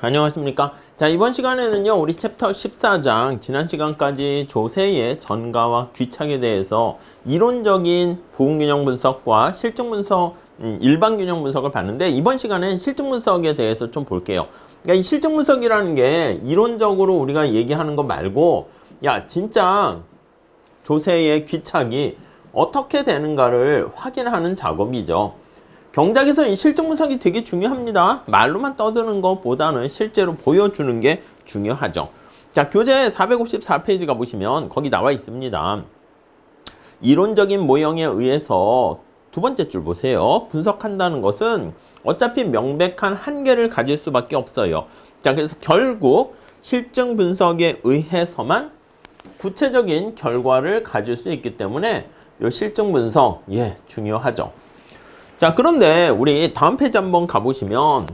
안녕하십니까. 자, 이번 시간에는요, 우리 챕터 14장, 지난 시간까지 조세의 전가와 귀착에 대해서 이론적인 부분균형 분석과 실증 분석, 일반 균형 분석을 봤는데, 이번 시간엔 실증 분석에 대해서 좀 볼게요. 그러니까 이 실증 분석이라는 게 이론적으로 우리가 얘기하는 거 말고, 야, 진짜 조세의 귀착이 어떻게 되는가를 확인하는 작업이죠. 경작에서 이 실증 분석이 되게 중요합니다. 말로만 떠드는 것보다는 실제로 보여주는 게 중요하죠. 자, 교재 454페이지 가보시면 거기 나와 있습니다. 이론적인 모형에 의해서 두 번째 줄 보세요. 분석한다는 것은 어차피 명백한 한계를 가질 수밖에 없어요. 자, 그래서 결국 실증 분석에 의해서만 구체적인 결과를 가질 수 있기 때문에 이 실증 분석, 중요하죠. 자, 그런데 우리 다음 페이지 한번 가보시면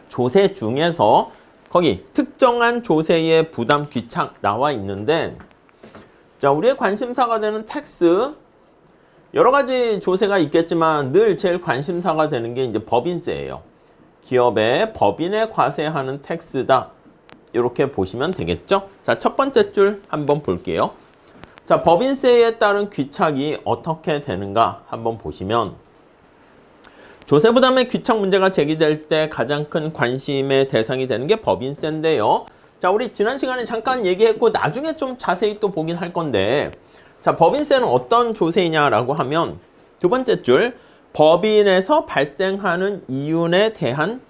조세 중에서 거기 특정한 조세의 부담 귀착 나와 있는데, 자, 우리의 관심사가 되는 텍스, 여러 가지 조세가 있겠지만 늘 제일 관심사가 되는 게 이제 법인세예요. 기업의 법인에 과세하는 텍스다. 이렇게 보시면 되겠죠? 자, 첫 번째 줄 한번 볼게요. 자, 법인세에 따른 귀착이 어떻게 되는가 한번 보시면, 조세 부담의 귀착 문제가 제기될 때 가장 큰 관심의 대상이 되는 게 법인세인데요. 자, 우리 지난 시간에 잠깐 얘기했고 나중에 좀 자세히 또 보긴 할 건데, 자, 법인세는 어떤 조세이냐라고 하면 두 번째 줄, 법인에서 발생하는 이윤에 대한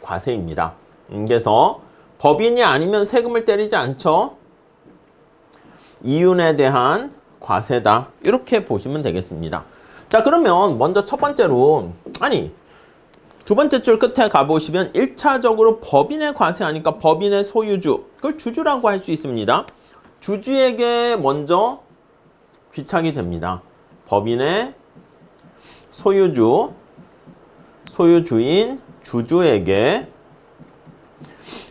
과세입니다. 그래서 법인이 아니면 세금을 때리지 않죠. 이윤에 대한 과세다. 이렇게 보시면 되겠습니다. 자, 그러면 먼저 첫 번째로, 두 번째 줄 끝에 가보시면 1차적으로 법인에 과세하니까 법인의 소유주, 그걸 주주라고 할 수 있습니다. 주주에게 먼저 귀착이 됩니다. 법인의 소유주인 주주에게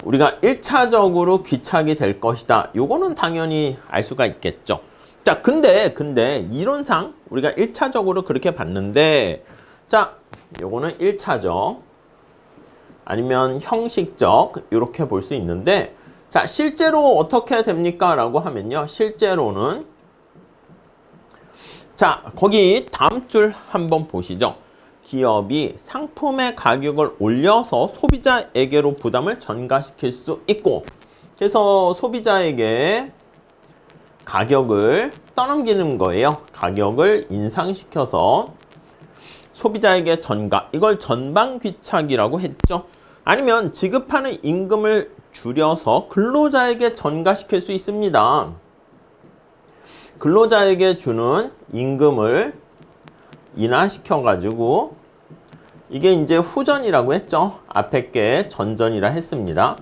우리가 1차적으로 귀착이 될 것이다. 요거는 당연히 알 수가 있겠죠. 자, 근데 이론상 우리가 1차적으로 그렇게 봤는데, 자, 요거는 1차적 아니면 형식적 이렇게 볼 수 있는데, 자, 실제로 어떻게 됩니까? 라고 하면요. 실제로는, 자, 거기 다음 줄 한번 보시죠. 기업이 상품의 가격을 올려서 소비자에게로 부담을 전가시킬 수 있고, 그래서 소비자에게 가격을 떠넘기는 거예요. 가격을 인상시켜서 소비자에게 전가, 이걸 전방 귀착이라고 했죠. 아니면 지급하는 임금을 줄여서 근로자에게 전가시킬 수 있습니다. 근로자에게 주는 임금을 인하시켜가지고, 이게 이제 후전이라고 했죠. 앞에 게 전전이라 했습니다.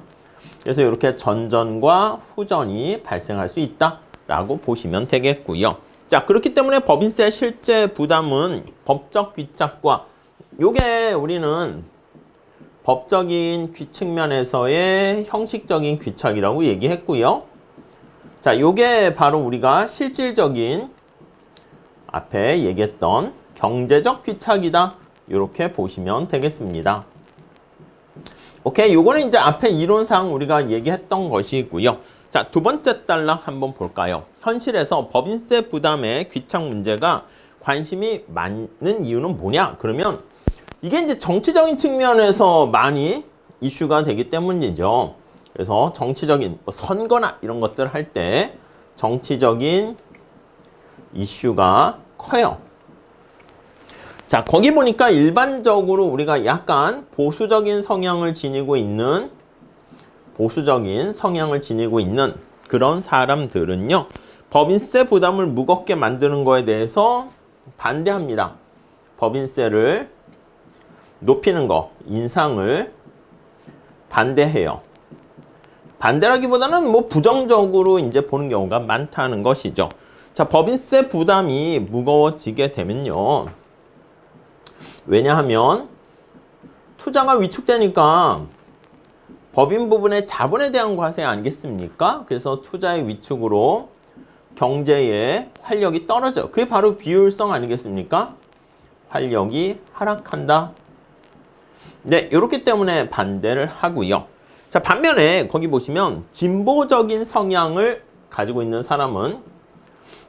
그래서 이렇게 전전과 후전이 발생할 수 있다 라고 보시면 되겠고요. 자, 그렇기 때문에 법인세 실제 부담은 법적 귀착과, 요게 우리는 법적인 측면에서의 형식적인 귀착이라고 얘기했고요. 자, 요게 바로 우리가 실질적인 앞에 얘기했던 경제적 귀착이다. 이렇게 보시면 되겠습니다. 오케이, 요거는 이제 앞에 이론상 우리가 얘기했던 것이고요. 자, 두 번째 단락 한번 볼까요? 현실에서 법인세 부담의 귀착 문제가 관심이 많은 이유는 뭐냐? 그러면 이게 이제 정치적인 측면에서 많이 이슈가 되기 때문이죠. 그래서 정치적인 선거나 이런 것들 할 때 정치적인 이슈가 커요. 자, 거기 보니까 일반적으로 우리가 약간 보수적인 성향을 지니고 있는 그런 사람들은요, 법인세 부담을 무겁게 만드는 거에 대해서 반대합니다. 법인세를 높이는 거, 인상을 반대해요. 반대라기보다는 뭐 부정적으로 이제 보는 경우가 많다는 것이죠. 자, 법인세 부담이 무거워지게 되면요, 왜냐하면 투자가 위축되니까 법인 부분의 자본에 대한 과세 아니겠습니까? 그래서 투자의 위축으로 경제의 활력이 떨어져요. 그게 바로 비효율성 아니겠습니까? 활력이 하락한다. 네, 이렇기 때문에 반대를 하고요. 자, 반면에 거기 보시면 진보적인 성향을 가지고 있는 사람은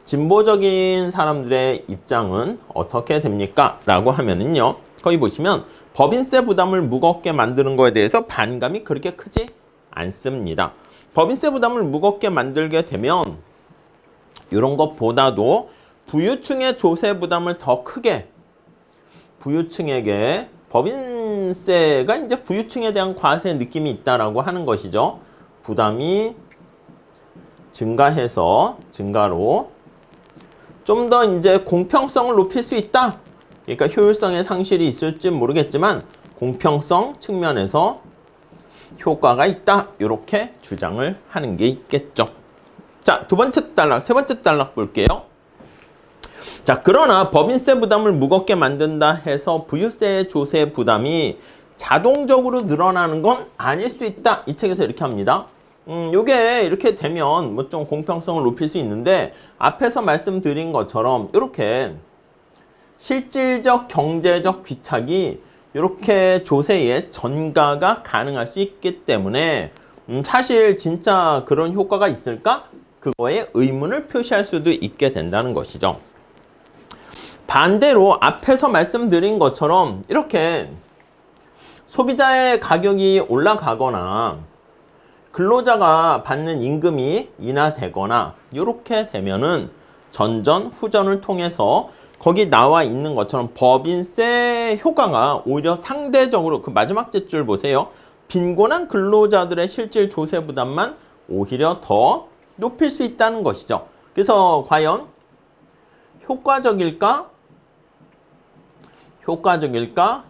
진보적인 사람들의 입장은 어떻게 됩니까? 라고 하면은요. 거기 보시면 법인세 부담을 무겁게 만드는 거에 대해서 반감이 그렇게 크지 않습니다. 법인세 부담을 무겁게 만들게 되면 이런 것보다도 부유층의 조세 부담을 더 크게 부유층에게 법인세가 이제 부유층에 대한 과세 느낌이 있다라고 하는 것이죠. 부담이 증가로 좀 더 이제 공평성을 높일 수 있다. 그러니까 효율성의 상실이 있을지 모르겠지만 공평성 측면에서 효과가 있다. 이렇게 주장을 하는 게 있겠죠. 자, 세 번째 단락 볼게요. 자, 그러나 법인세 부담을 무겁게 만든다 해서 부유세의 조세 부담이 자동적으로 늘어나는 건 아닐 수 있다. 이 책에서 이렇게 합니다. 요게 이렇게 되면 뭐 좀 공평성을 높일 수 있는데 앞에서 말씀드린 것처럼 이렇게 실질적 경제적 귀착이 이렇게 조세에 전가가 가능할 수 있기 때문에 사실 진짜 그런 효과가 있을까? 그거에 의문을 표시할 수도 있게 된다는 것이죠. 반대로 앞에서 말씀드린 것처럼 이렇게 소비자의 가격이 올라가거나 근로자가 받는 임금이 인하되거나 이렇게 되면은 전전 후전을 통해서 거기 나와 있는 것처럼 법인세 효과가 오히려 상대적으로 그 마지막 줄 보세요. 빈곤한 근로자들의 실질 조세 부담만 오히려 더 높일 수 있다는 것이죠. 그래서 과연 효과적일까?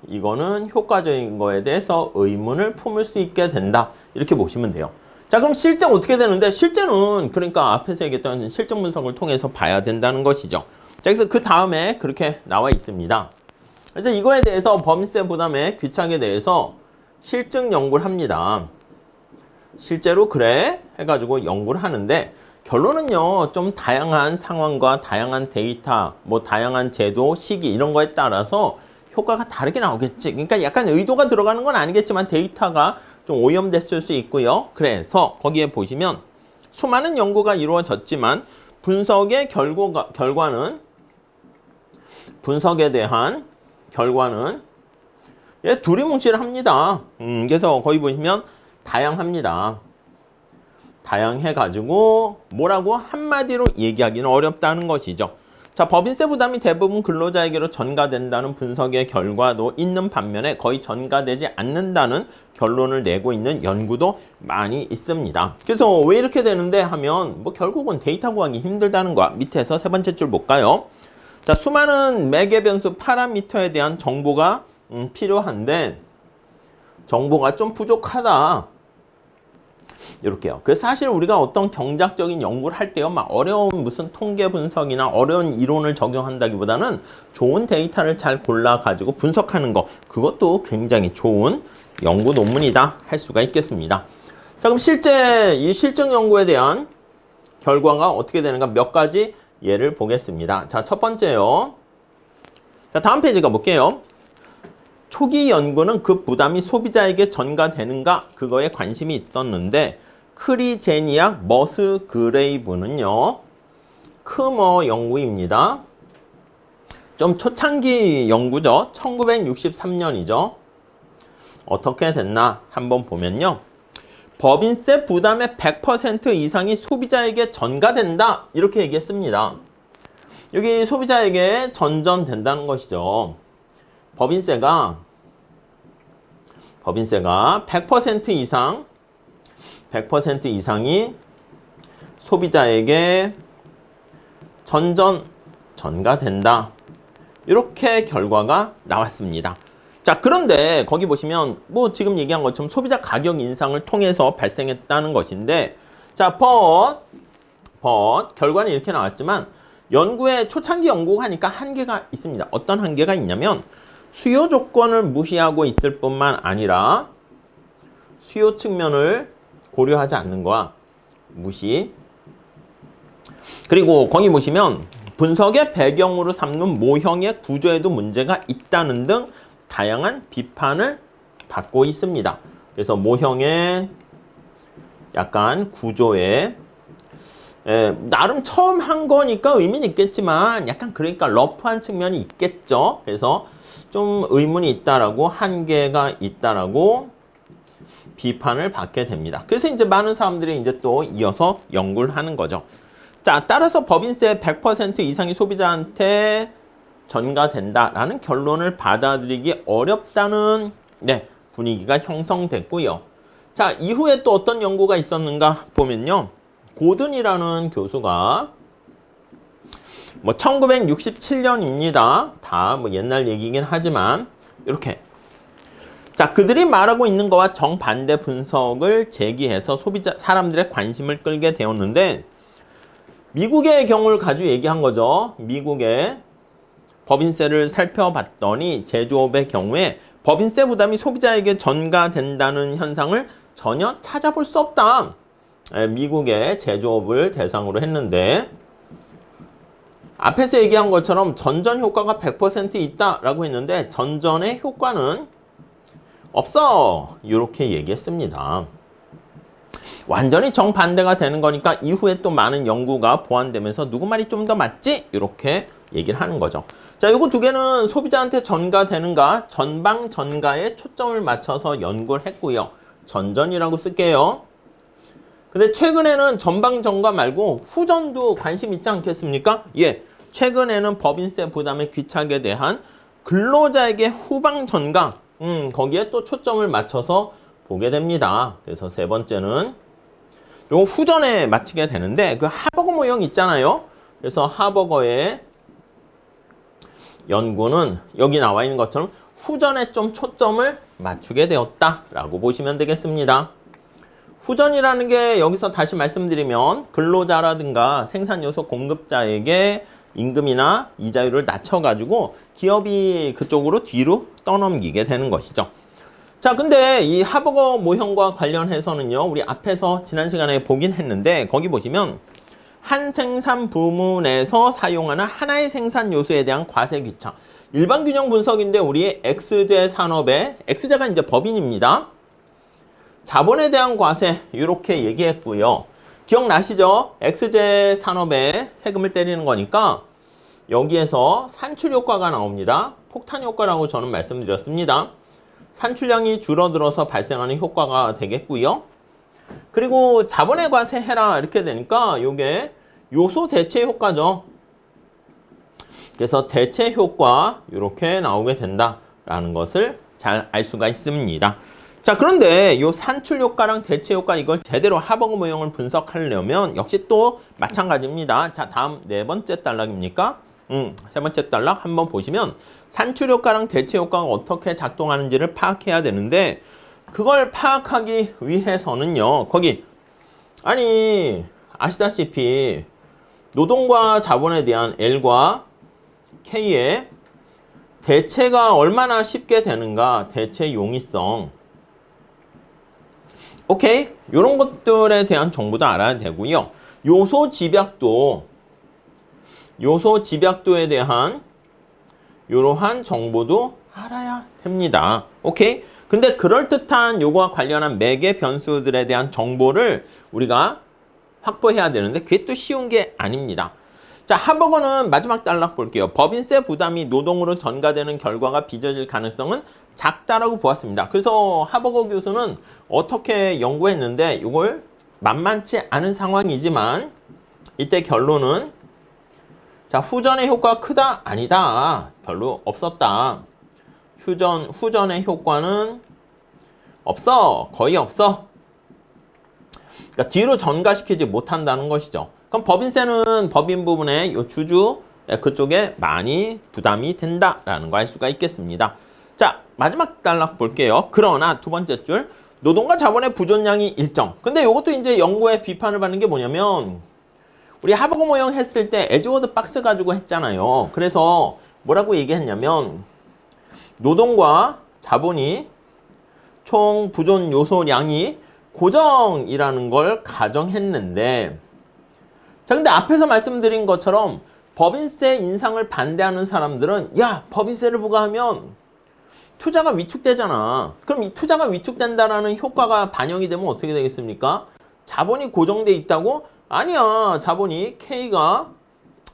이거는 효과적인 거에 대해서 의문을 품을 수 있게 된다. 이렇게 보시면 돼요. 자, 그럼 실제는 어떻게 되는데? 실제는 그러니까 앞에서 얘기했던 실증 분석을 통해서 봐야 된다는 것이죠. 자, 그래서 그 다음에 그렇게 나와 있습니다. 그래서 이거에 대해서 법인세 부담의 귀착에 대해서 실증 연구를 합니다. 실제로 그래? 해가지고 연구를 하는데 결론은요, 좀 다양한 상황과 다양한 데이터, 뭐 다양한 제도, 시기 이런 거에 따라서 효과가 다르게 나오겠지. 그러니까 약간 의도가 들어가는 건 아니겠지만 데이터가 좀 오염됐을 수 있고요. 그래서 거기에 보시면 수많은 연구가 이루어졌지만 분석에 대한 결과는 두리뭉실합니다. 그래서 거기 보시면 다양합니다. 다양해가지고 뭐라고 한마디로 얘기하기는 어렵다는 것이죠. 자, 법인세 부담이 대부분 근로자에게로 전가된다는 분석의 결과도 있는 반면에 거의 전가되지 않는다는 결론을 내고 있는 연구도 많이 있습니다. 그래서 왜 이렇게 되는데 하면 뭐 결국은 데이터 구하기 힘들다는 거. 밑에서 세 번째 줄 볼까요? 자, 수많은 매개 변수 파라미터에 대한 정보가 필요한데 정보가 좀 부족하다. 이렇게요. 그래서 사실 우리가 어떤 경작적인 연구를 할 때요, 막 어려운 무슨 통계 분석이나 어려운 이론을 적용한다기보다는 좋은 데이터를 잘 골라가지고 분석하는 거, 그것도 굉장히 좋은 연구 논문이다 할 수가 있겠습니다. 자, 그럼 실제 이 실증 연구에 대한 결과가 어떻게 되는가 몇 가지 예를 보겠습니다. 자, 첫 번째요. 자, 다음 페이지 가볼게요. 초기 연구는 그 부담이 소비자에게 전가되는가 그거에 관심이 있었는데 크리제니악 머스그레이브는요. 크머 연구입니다. 좀 초창기 연구죠. 1963년이죠. 어떻게 됐나 한번 보면요. 법인세 부담의 100% 이상이 소비자에게 전가된다. 이렇게 얘기했습니다. 여기 소비자에게 전전된다는 것이죠. 법인세가 100% 이상이 소비자에게 전가된다. 이렇게 결과가 나왔습니다. 자, 그런데 거기 보시면 뭐 지금 얘기한 것처럼 소비자 가격 인상을 통해서 발생했다는 것인데 자, 결과는 이렇게 나왔지만 연구에 초창기 연구가 하니까 한계가 있습니다. 어떤 한계가 있냐면 수요 조건을 무시하고 있을 뿐만 아니라 수요 측면을 고려하지 않는 거야. 무시. 그리고 거기 보시면 분석의 배경으로 삼는 모형의 구조에도 문제가 있다는 등 다양한 비판을 받고 있습니다. 그래서 모형의 약간 구조에 나름 처음 한 거니까 의미는 있겠지만 약간 그러니까 러프한 측면이 있겠죠. 그래서 좀 의문이 있다라고 한계가 있다라고 비판을 받게 됩니다. 그래서 이제 많은 사람들이 이제 또 이어서 연구를 하는 거죠. 자, 따라서 법인세 100% 이상이 소비자한테 전가된다라는 결론을 받아들이기 어렵다는 분위기가 형성됐고요. 자, 이후에 또 어떤 연구가 있었는가 보면요. 고든이라는 교수가 1967년입니다. 다 옛날 얘기긴 하지만 이렇게 자, 그들이 말하고 있는 거와 정반대 분석을 제기해서 사람들의 관심을 끌게 되었는데 미국의 경우를 가지고 얘기한 거죠. 미국의 법인세를 살펴봤더니 제조업의 경우에 법인세 부담이 소비자에게 전가된다는 현상을 전혀 찾아볼 수 없다. 미국의 제조업을 대상으로 했는데 앞에서 얘기한 것처럼 전전 효과가 100% 있다라고 했는데 전전의 효과는 없어. 이렇게 얘기했습니다. 완전히 정반대가 되는 거니까 이후에 또 많은 연구가 보완되면서 누구 말이 좀 더 맞지? 이렇게 얘기를 하는 거죠. 자, 이거 두 개는 소비자한테 전가되는가 전방 전가에 초점을 맞춰서 연구를 했고요. 전전이라고 쓸게요. 근데 최근에는 전방 전가 말고 후전도 관심 있지 않겠습니까? 예, 최근에는 법인세 부담의 귀착에 대한 근로자에게 후방 전가 거기에 또 초점을 맞춰서 보게 됩니다. 그래서 세 번째는 요 후전에 맞추게 되는데 그 하버거 모형 있잖아요. 그래서 하버거의 연구는 여기 나와 있는 것처럼 후전에 좀 초점을 맞추게 되었다라고 보시면 되겠습니다. 후전이라는 게 여기서 다시 말씀드리면 근로자라든가 생산요소 공급자에게 임금이나 이자율을 낮춰가지고 기업이 그쪽으로 뒤로 떠넘기게 되는 것이죠. 자, 근데 이 하버거 모형과 관련해서는요, 우리 앞에서 지난 시간에 보긴 했는데 거기 보시면 한 생산 부문에서 사용하는 하나의 생산 요소에 대한 과세 귀착. 일반 균형 분석인데 우리의 X제 산업의 X제가 이제 법인입니다. 자본에 대한 과세 이렇게 얘기했고요. 기억나시죠? X제 산업에 세금을 때리는 거니까 여기에서 산출 효과가 나옵니다. 폭탄 효과라고 저는 말씀드렸습니다. 산출량이 줄어들어서 발생하는 효과가 되겠고요. 그리고 자본에 과세해라 이렇게 되니까 이게 요소 대체 효과죠. 그래서 대체 효과 이렇게 나오게 된다라는 것을 잘 알 수가 있습니다. 자, 그런데 이 산출 효과랑 대체 효과 이걸 제대로 하버거 모형을 분석하려면 역시 또 마찬가지입니다. 자, 다음 네 번째 단락입니까? 세 번째 단락 한번 보시면 산출 효과랑 대체 효과가 어떻게 작동하는지를 파악해야 되는데 그걸 파악하기 위해서는요. 거기 아니 아시다시피 노동과 자본에 대한 L과 K의 대체가 얼마나 쉽게 되는가 대체 용이성 오케이? 이런 것들에 대한 정보도 알아야 되고요. 요소 집약도에 대한 이러한 정보도 알아야 됩니다. 오케이? 근데 그럴듯한 요거와 관련한 매개 변수들에 대한 정보를 우리가 확보해야 되는데 그게 또 쉬운 게 아닙니다. 자, 하버거는 마지막 단락 볼게요. 법인세 부담이 노동으로 전가되는 결과가 빚어질 가능성은 작다라고 보았습니다. 그래서 하버거 교수는 어떻게 연구했는데 이걸 만만치 않은 상황이지만 이때 결론은 자, 후전의 효과가 크다? 아니다. 별로 없었다. 후전의 효과는 없어. 거의 없어. 그러니까 뒤로 전가시키지 못한다는 것이죠. 그럼 법인세는 법인 부분에 요 주주 그쪽에 많이 부담이 된다라는 거 알 수가 있겠습니다. 자, 마지막 단락 볼게요. 그러나 두 번째 줄 노동과 자본의 부존량이 일정. 근데 이것도 이제 연구의 비판을 받는 게 뭐냐면 우리 하버거 모형 했을 때 에즈워드 박스 가지고 했잖아요. 그래서 뭐라고 얘기했냐면 노동과 자본이 총 부존 요소량이 고정이라는 걸 가정했는데 자, 근데 앞에서 말씀드린 것처럼 법인세 인상을 반대하는 사람들은 야, 법인세를 부과하면 투자가 위축되잖아. 그럼 이 투자가 위축된다라는 효과가 반영이 되면 어떻게 되겠습니까? 자본이 고정돼 있다고? 아니야. 자본이 K가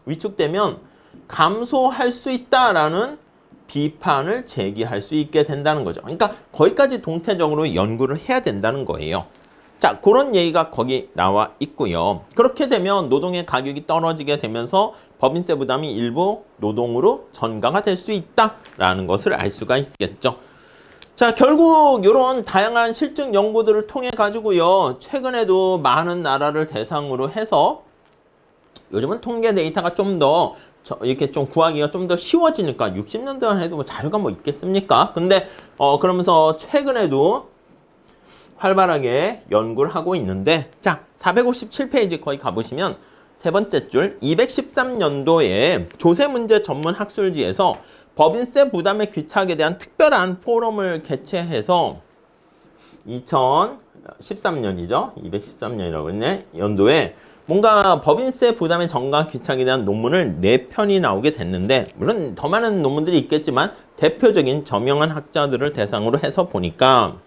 위축되면 감소할 수 있다라는 비판을 제기할 수 있게 된다는 거죠. 그러니까 거기까지 동태적으로 연구를 해야 된다는 거예요. 자, 그런 얘기가 거기 나와 있고요. 그렇게 되면 노동의 가격이 떨어지게 되면서 법인세 부담이 일부 노동으로 전가가 될 수 있다라는 것을 알 수가 있겠죠. 자, 결국 이런 다양한 실증 연구들을 통해 가지고요. 최근에도 많은 나라를 대상으로 해서 요즘은 통계 데이터가 좀 더 이렇게 좀 구하기가 좀 더 쉬워지니까 60년대만 해도 뭐 자료가 뭐 있겠습니까? 근데 그러면서 최근에도 활발하게 연구를 하고 있는데, 자, 457페이지 거기 가보시면 세 번째 줄 213년도에 조세문제 전문 학술지에서 법인세 부담의 귀착에 대한 특별한 포럼을 개최해서 2013년이죠. 213년이라고 했네. 연도에 뭔가 법인세 부담의 전가 귀착에 대한 논문을 4편이 나오게 됐는데, 물론 더 많은 논문들이 있겠지만 대표적인 저명한 학자들을 대상으로 해서 보니까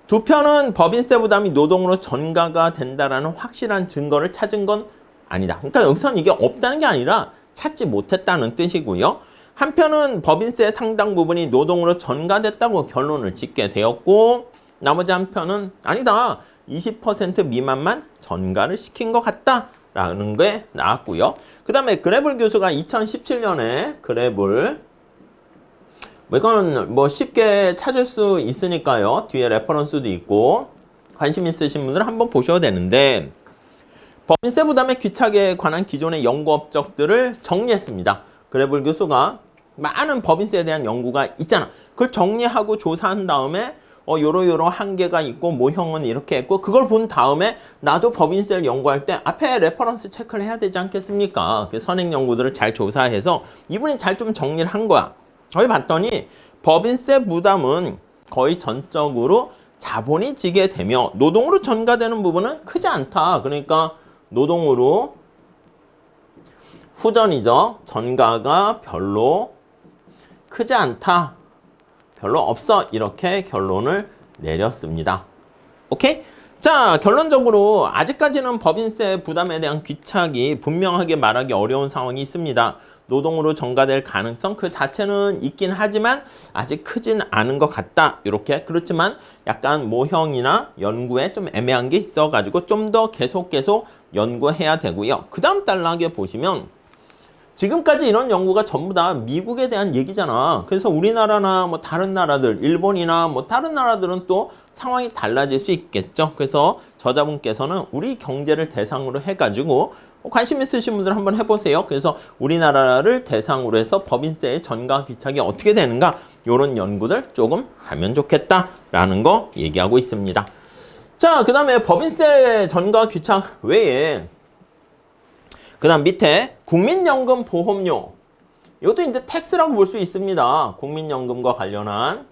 2편은 법인세 부담이 노동으로 전가가 된다라는 확실한 증거를 찾은 건 아니다. 그러니까 여기서는 이게 없다는 게 아니라 찾지 못했다는 뜻이고요. 한 편은 법인세 상당 부분이 노동으로 전가됐다고 결론을 짓게 되었고, 나머지 한 편은 아니다. 20% 미만만 전가를 시킨 것 같다라는 게 나왔고요. 그 다음에 그레블 교수가 2017년에 그레블, 이건 뭐 쉽게 찾을 수 있으니까요. 뒤에 레퍼런스도 있고 관심 있으신 분들은 한번 보셔도 되는데, 법인세 부담의 귀착에 관한 기존의 연구 업적들을 정리했습니다. 그레블 교수가 많은 법인세에 대한 연구가 있잖아. 그걸 정리하고 조사한 다음에 요러 한계가 있고 모형은 이렇게 했고, 그걸 본 다음에 나도 법인세를 연구할 때 앞에 레퍼런스 체크를 해야 되지 않겠습니까? 선행 연구들을 잘 조사해서 이분이 잘 좀 정리를 한 거야. 거기 봤더니 법인세 부담은 거의 전적으로 자본이 지게 되며 노동으로 전가되는 부분은 크지 않다. 그러니까 노동으로 후전이죠. 전가가 별로 크지 않다. 별로 없어. 이렇게 결론을 내렸습니다. 오케이? 자, 결론적으로 아직까지는 법인세 부담에 대한 귀착이 분명하게 말하기 어려운 상황이 있습니다. 노동으로 전가될 가능성 그 자체는 있긴 하지만 아직 크진 않은 것 같다. 이렇게. 그렇지만 약간 모형이나 연구에 좀 애매한 게 있어가지고 좀 더 계속 연구해야 되고요. 그 다음 단락에 보시면 지금까지 이런 연구가 전부 다 미국에 대한 얘기잖아. 그래서 우리나라나 뭐 다른 나라들, 일본이나 뭐 다른 나라들은 또 상황이 달라질 수 있겠죠. 그래서 저자분께서는 우리 경제를 대상으로 해가지고 관심 있으신 분들 한번 해보세요. 그래서 우리나라를 대상으로 해서 법인세의 전가 귀착이 어떻게 되는가, 이런 연구들 조금 하면 좋겠다라는 거 얘기하고 있습니다. 자, 그 다음에 법인세 전가 귀착 외에 그 다음 밑에 국민연금 보험료, 이것도 이제 텍스라고 볼 수 있습니다. 국민연금과 관련한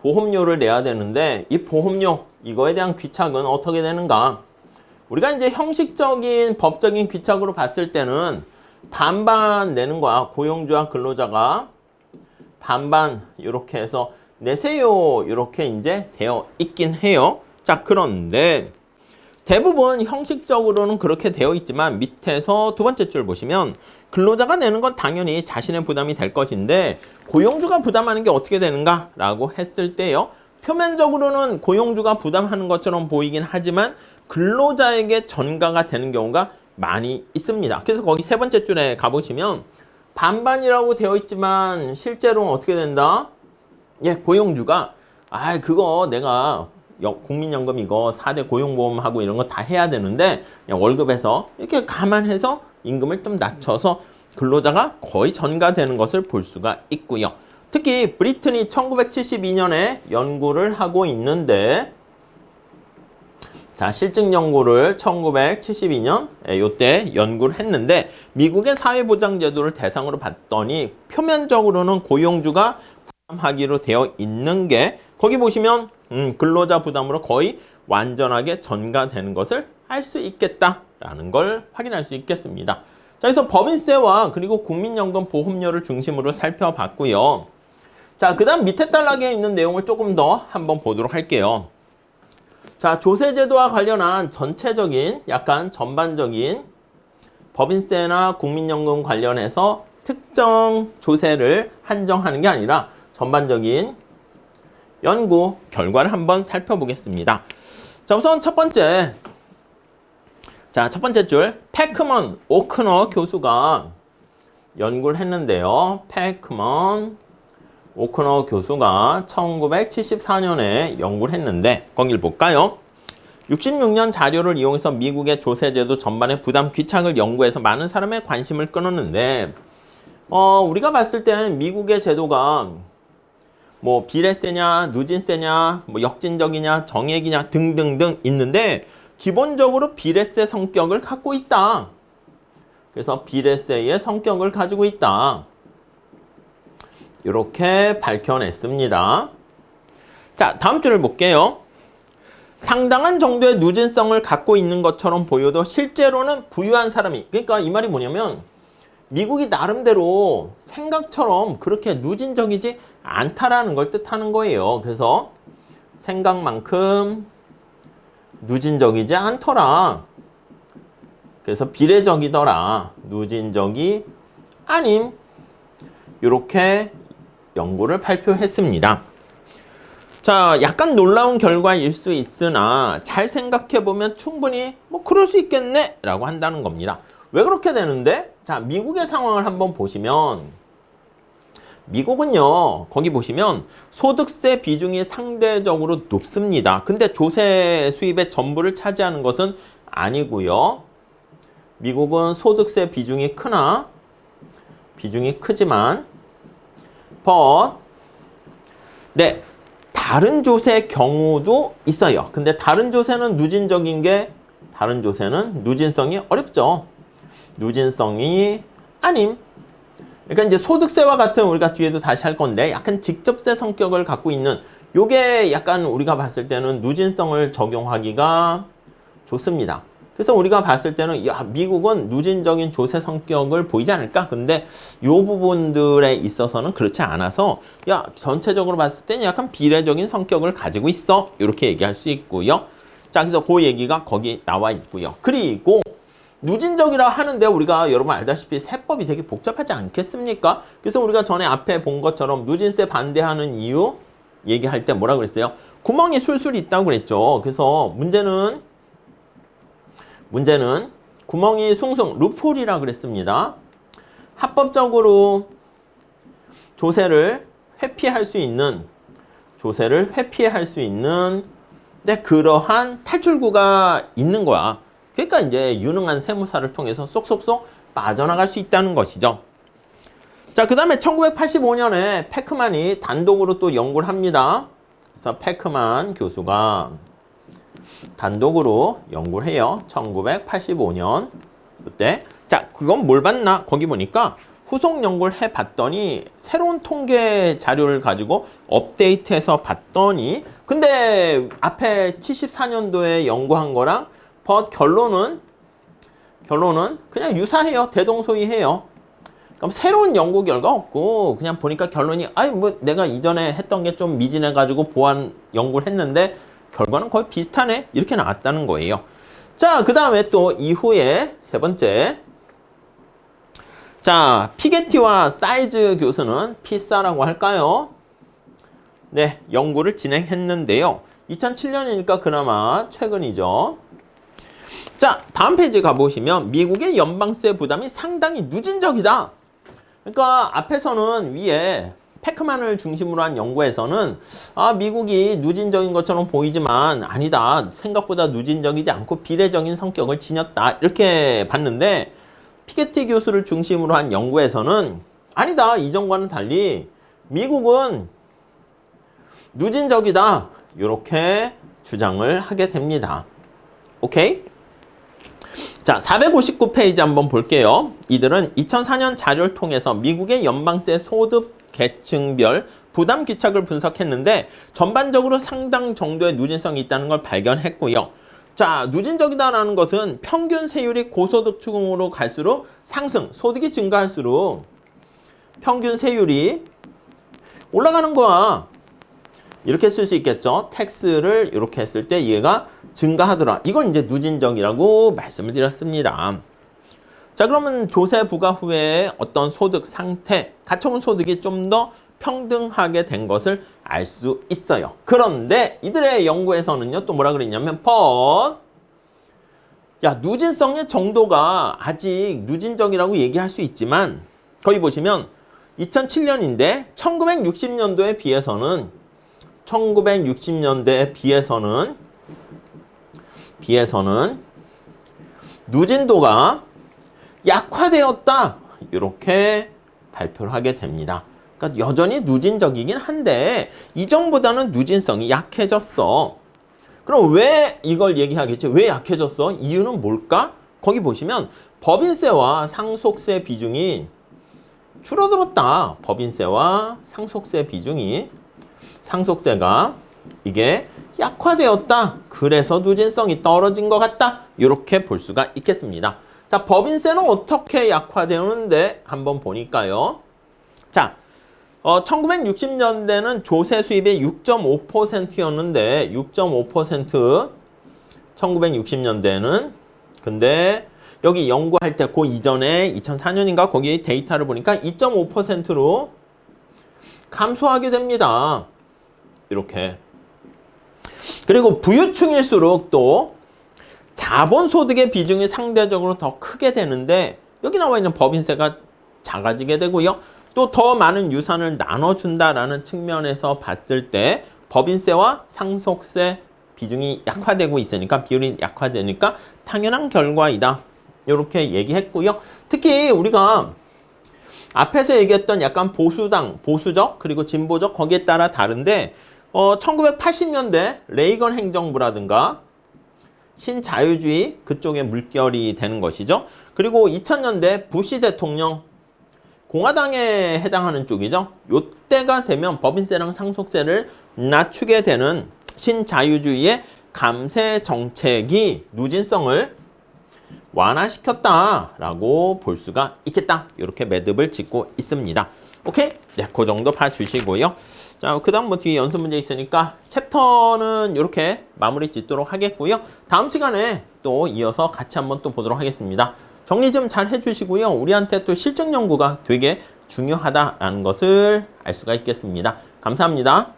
보험료를 내야 되는데, 이 보험료 이거에 대한 귀착은 어떻게 되는가? 우리가 이제 형식적인 법적인 귀착으로 봤을 때는 반반 내는 거야. 고용주와 근로자가 반반 이렇게 해서 내세요. 이렇게 이제 되어 있긴 해요. 자, 그런데 대부분 형식적으로는 그렇게 되어 있지만 밑에서 두 번째 줄 보시면 근로자가 내는 건 당연히 자신의 부담이 될 것인데 고용주가 부담하는 게 어떻게 되는가 라고 했을 때요. 표면적으로는 고용주가 부담하는 것처럼 보이긴 하지만 근로자에게 전가가 되는 경우가 많이 있습니다. 그래서 거기 세 번째 줄에 가보시면 반반이라고 되어 있지만 실제로는 어떻게 된다? 예, 고용주가 그거 내가 국민연금 이거 4대 고용보험하고 이런 거 다 해야 되는데 그냥 월급에서 이렇게 감안해서 임금을 좀 낮춰서 근로자가 거의 전가되는 것을 볼 수가 있고요. 특히 브리튼이 1972년에 연구를 하고 있는데, 자, 실증 연구를 1972년 요때 연구를 했는데 미국의 사회보장제도를 대상으로 봤더니 표면적으로는 고용주가 부담하기로 되어 있는 게 거기 보시면 근로자 부담으로 거의 완전하게 전가되는 것을 알 수 있겠다라는 걸 확인할 수 있겠습니다. 자, 그래서 법인세와 그리고 국민연금 보험료를 중심으로 살펴봤고요. 자, 그 다음 밑에 단락에 있는 내용을 조금 더 한번 보도록 할게요. 자, 조세제도와 관련한 전체적인, 약간 전반적인 법인세나 국민연금 관련해서 특정 조세를 한정하는 게 아니라 전반적인 연구 결과를 한번 살펴보겠습니다. 자, 우선 첫 번째 줄 패크먼 오크너 교수가 연구를 했는데요. 패크먼 오크너 교수가 1974년에 연구를 했는데 거기를 볼까요? 66년 자료를 이용해서 미국의 조세제도 전반의 부담 귀착을 연구해서 많은 사람의 관심을 끌었는데 우리가 봤을 때는 미국의 제도가 뭐 비례세냐, 누진세냐, 뭐 역진적이냐, 정액이냐 등등등 있는데 기본적으로 비례세 성격을 갖고 있다. 그래서 비례세의 성격을 가지고 있다. 이렇게 밝혀냈습니다. 자, 다음 줄을 볼게요. 상당한 정도의 누진성을 갖고 있는 것처럼 보여도 실제로는 부유한 사람이, 그러니까 이 말이 뭐냐면 미국이 나름대로 생각처럼 그렇게 누진적이지 않다라는 걸 뜻하는 거예요. 그래서 생각만큼 누진적이지 않더라. 그래서 비례적이더라. 누진적이 아님. 이렇게 연구를 발표했습니다. 자, 약간 놀라운 결과일 수 있으나 잘 생각해보면 충분히 뭐 그럴 수 있겠네 라고 한다는 겁니다. 왜 그렇게 되는데? 자, 미국의 상황을 한번 보시면 미국은요, 거기 보시면 소득세 비중이 상대적으로 높습니다. 근데 조세 수입의 전부를 차지하는 것은 아니고요. 미국은 소득세 비중이 크나? 비중이 크지만 네, 다른 조세 경우도 있어요. 근데 다른 조세는 누진적인 게 다른 조세는 누진성이 어렵죠. 누진성이 아님. 그러니까 이제 소득세와 같은 우리가 뒤에도 다시 할 건데 약간 직접세 성격을 갖고 있는 요게 약간 우리가 봤을 때는 누진성을 적용하기가 좋습니다. 그래서 우리가 봤을 때는 야, 미국은 누진적인 조세 성격을 보이지 않을까? 근데 요 부분들에 있어서는 그렇지 않아서 야, 전체적으로 봤을 때는 약간 비례적인 성격을 가지고 있어. 이렇게 얘기할 수 있고요. 자, 그래서 그 얘기가 거기 나와 있고요. 그리고 누진적이라 하는데 우리가 여러분 알다시피 세법이 되게 복잡하지 않겠습니까? 그래서 우리가 전에 앞에 본 것처럼 누진세 반대하는 이유 얘기할 때 뭐라 그랬어요? 구멍이 술술 있다고 그랬죠. 그래서 문제는 구멍이 숭숭 루폴이라 그랬습니다. 합법적으로 조세를 회피할 수 있는 네, 그러한 탈출구가 있는 거야. 그러니까 이제 유능한 세무사를 통해서 쏙쏙쏙 빠져나갈 수 있다는 것이죠. 자, 그 다음에 1985년에 패크만이 단독으로 또 연구를 합니다. 그래서 패크만 교수가 단독으로 연구를 해요. 1985년 그때. 자, 그건 뭘 봤나? 거기 보니까 후속 연구를 해봤더니 새로운 통계 자료를 가지고 업데이트해서 봤더니 근데 앞에 74년도에 연구한 거랑 결론은 그냥 유사해요. 대동소이해요. 그럼 새로운 연구 결과 없고 그냥 보니까 결론이 아니 뭐 내가 이전에 했던 게 좀 미진해가지고 보완 연구를 했는데 결과는 거의 비슷하네. 이렇게 나왔다는 거예요. 자, 그 다음에 또 이후에 세 번째. 자, 피게티와 사이즈 교수는 피사라고 할까요? 네, 연구를 진행했는데요. 2007년이니까 그나마 최근이죠. 자, 다음 페이지 가보시면 미국의 연방세 부담이 상당히 누진적이다. 그러니까 앞에서는 위에 패크만을 중심으로 한 연구에서는 미국이 누진적인 것처럼 보이지만 아니다. 생각보다 누진적이지 않고 비례적인 성격을 지녔다. 이렇게 봤는데 피게티 교수를 중심으로 한 연구에서는 아니다. 이전과는 달리 미국은 누진적이다. 이렇게 주장을 하게 됩니다. 오케이? 자, 459페이지 한번 볼게요. 이들은 2004년 자료를 통해서 미국의 연방세 소득 계층별 부담 귀착을 분석했는데 전반적으로 상당 정도의 누진성이 있다는 걸 발견했고요. 자, 누진적이다라는 것은 평균 세율이 고소득층으로 갈수록 상승, 소득이 증가할수록 평균 세율이 올라가는 거야. 이렇게 쓸 수 있겠죠. 텍스를 이렇게 했을 때 얘가 증가하더라. 이건 이제 누진적이라고 말씀을 드렸습니다. 자, 그러면 조세 부과 후에 어떤 소득 상태, 가처분 소득이 좀 더 평등하게 된 것을 알 수 있어요. 그런데 이들의 연구에서는요, 또 뭐라 그랬냐면, 야, 누진성의 정도가 아직 누진적이라고 얘기할 수 있지만, 거기 보시면 2007년인데 1960년도에 비해서는 누진도가 약화되었다. 이렇게 발표를 하게 됩니다. 그러니까 여전히 누진적이긴 한데 이전보다는 누진성이 약해졌어. 그럼 왜 이걸 얘기하겠지? 왜 약해졌어? 이유는 뭘까? 거기 보시면 법인세와 상속세 비중이 줄어들었다. 법인세와 상속세 비중이 상속세가 이게 약화되었다. 그래서 누진성이 떨어진 것 같다. 이렇게 볼 수가 있겠습니다. 자, 법인세는 어떻게 약화되는데 한번 보니까요. 자, 1960년대는 조세 수입의 6.5%였는데 6.5% 1960년대는 근데 여기 연구할 때 그 이전에 2004년인가 거기 데이터를 보니까 2.5%로 감소하게 됩니다. 이렇게. 그리고 부유층일수록 또 자본소득의 비중이 상대적으로 더 크게 되는데 여기 나와 있는 법인세가 작아지게 되고요. 또 더 많은 유산을 나눠준다라는 측면에서 봤을 때 법인세와 상속세 비중이 약화되고 있으니까 비율이 약화되니까 당연한 결과이다. 이렇게 얘기했고요. 특히 우리가 앞에서 얘기했던 약간 보수적 그리고 진보적 거기에 따라 다른데 1980년대 레이건 행정부라든가 신자유주의 그쪽에 물결이 되는 것이죠. 그리고 2000년대 부시 대통령 공화당에 해당하는 쪽이죠. 요때가 되면 법인세랑 상속세를 낮추게 되는 신자유주의의 감세 정책이 누진성을 완화시켰다라고 볼 수가 있겠다. 이렇게 매듭을 짓고 있습니다. 오케이? 네, 그 정도 봐주시고요. 자, 그 다음 뭐 뒤에 연습 문제 있으니까 챕터는 이렇게 마무리 짓도록 하겠고요. 다음 시간에 또 이어서 같이 한번 또 보도록 하겠습니다. 정리 좀 잘 해주시고요. 우리한테 또 실증 연구가 되게 중요하다라는 것을 알 수가 있겠습니다. 감사합니다.